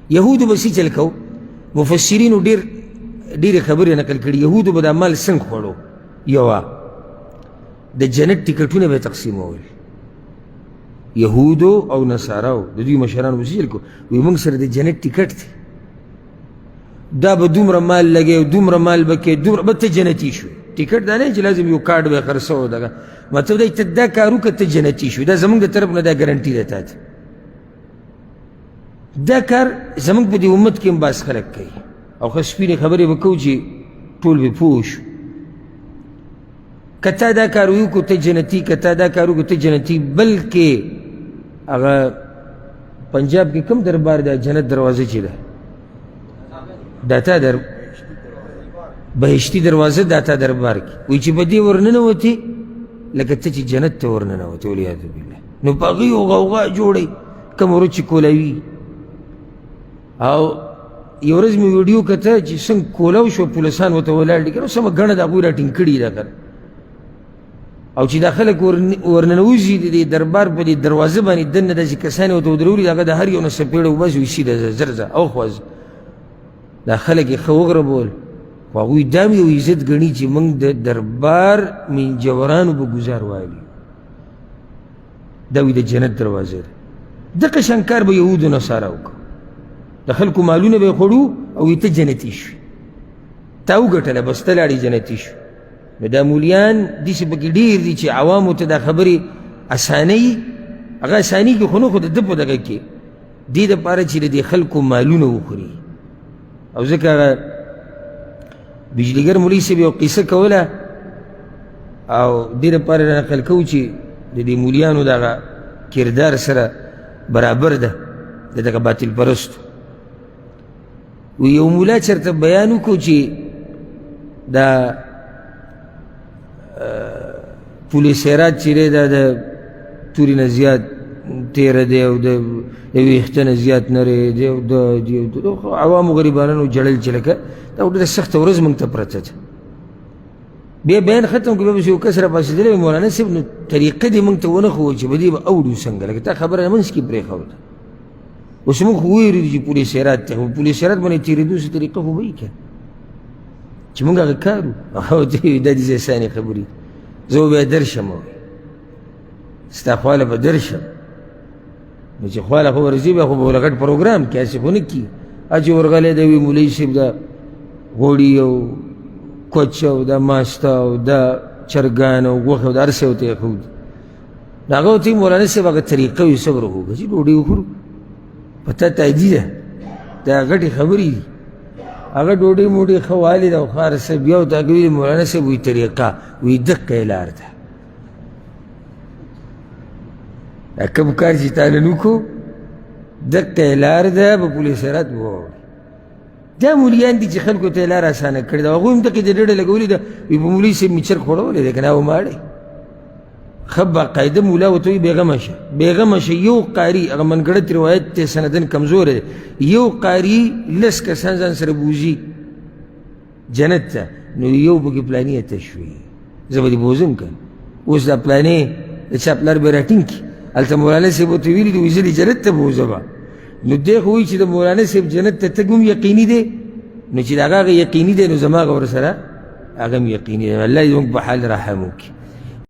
یهودو بسی چل کو مفسرینو ډېرې خبرې نقل کړي یهودو به دا مال څنګه خوړو یوه د جنت ټکټونه به تقسیمول یهودو او نصاراو د دوی مشرانو به څه چل کو وایي موږ سره د جنت ټکټ دی دا به دومره مال لګوي دومره مال به کوې دومره به ته جنتي شوې ټکټ دا نه چې لازم یو کارډ به یې خرڅوو دغه مطلب دی ته دا کار وکړه ته جنتي شوې دا زموږ د طرف نه دا ګارنټي ده تا ته دا کار زموږ په دې امت کې هم بعض خلک کوي او ښه سپینې خبرې به کوو چې ټول به پوه شو که تا دا کار وکړو ته جنتي که تا دا کار وکړو ته جنتي بلکې هغه پنجاب کې کوم دربار ده جنت دروازه چې ده دا تا بهشتي دروازه دا تا دربار کې وایي چې په دې ورننوتې لکه ته چې جنت ته ورننوتې والعیاذ بالله نو په هغې یو غوغا جوړئ کوم ورځ چې کولاوي او یو ورځ مې ویډیو کته چې څنګه کولاو شو پولیسان ورته ولاړ دي که نو سمه ګڼه د هغوی راټینګ کړي ده که او چې دا خلک ورننوځي د دې دربار په دې دروازه باندې دننه داسې کسان یې ورته ودرولي د هغه د هر یو نه څپېړه وباسي وایي سیده ځه زر ځه اوخوا ځه دا خلک یې ښه وغربول خو هغوی دا هم یو عزت ګڼي چې موږ د دربار منجورانو به ګزار وایلي دا وایي د جنت دروازه ده دغه شان کار به یهودو نصارا وکړو د خلکو مالونه به یې خوړو او وایي ته جنتي شوې تا وګټله بس ته لاړې جنتي شو نو دا مولیان داسې پکې ډېر دي چې عوامو ته دا خبرې اسانوي هغه اسانېږي خو نه خو د ده په دغه کې دې دپاره چې د دې خلکو مالونه وخوري او ځکه هغه بجلیګر مولوي صاحب یو قصه کوله او دې دپاره نقل کوو چې د دې مولیانو دغه کردار سره برابر ده د دغه باطل پرستو و یو مولا چېرته بیان وکړو چې دا پل سیرات چې دی دا د تورې نه زیات تیره دی او د یو ویښته نه زیات نری دی او د عوامو غریبانانو جړل چې لکه دا ډېره سخته ورځ موږ ته پرته ده بیا بیان ختم کړو بیا بس یو کس راپاڅېدلی وی مولانا صاحب نو طریقه دې موږ ته ونه ښووه چې په دې به اوړو څنګه لکه تا خبره منځ کې پرېښوده اوس موږ خو وویرېدو چې پل سیرات دی خو پل سیرات باندې تېرېدو څه طریقه خو به وي که چې موږ هغه کار وو دا دې اسانې خبرې زه به بیا درشم ستا خواله به درشم نو چې خواله خو ورځي بیا خو به ولغټ پروګرام کې هسې خو نه کي چې ورغلی دی وي مولوي صاحب دا غوړي او کوچ او دا ماسته او دا چرګان او غوښه او دا هر څه ورته یې ښودي نو هغه ورته مولانا صاحب هغه طریقه وي صبر وکړو چې ډوډۍ وخورو په تا تایدي ده دا غټې خبرې دي هغه ډوډۍ موډۍ ښه والې ده او ښه هر څه بیا ورته هغه ویلي مولانا صاحب وایي طریقه وایي دقه یې لار ده دا کوم کار چې تا نن وکړو دقه یې لار ده په پل سیرات به واوړي دا مولیان دي چې خلکو ته یې لار اسانه کړې ده هغوی هم دقې د ډډه لګولې ده وایي په مولوي صاحب مې چرګ خوړولی دی که نه وماړی ښه باقاعده مولا ورته وایي بېغمه شه بېغمه شه یو قاري هغه منګړت روایت دی سندن کمزوری دی یو قاري لس کسان ځان سره بوځي جنت ته نو یو پکې پلانې ته شوي زه به دې بوځم که اوس دا پلانې د چا پلار به راټینګ کړي هلته مولانا صاحب ورته ویلي دي وایي زه دې جنت ته بوځمه نو دی خو وایي چې د مولانا صاحب جنت ته تګ هم یقیني دی نو چې د هغه یقیني دی نو زما هغه ورسره هغه هم یقیني دی الله دې زموږ په حال رحم وکړي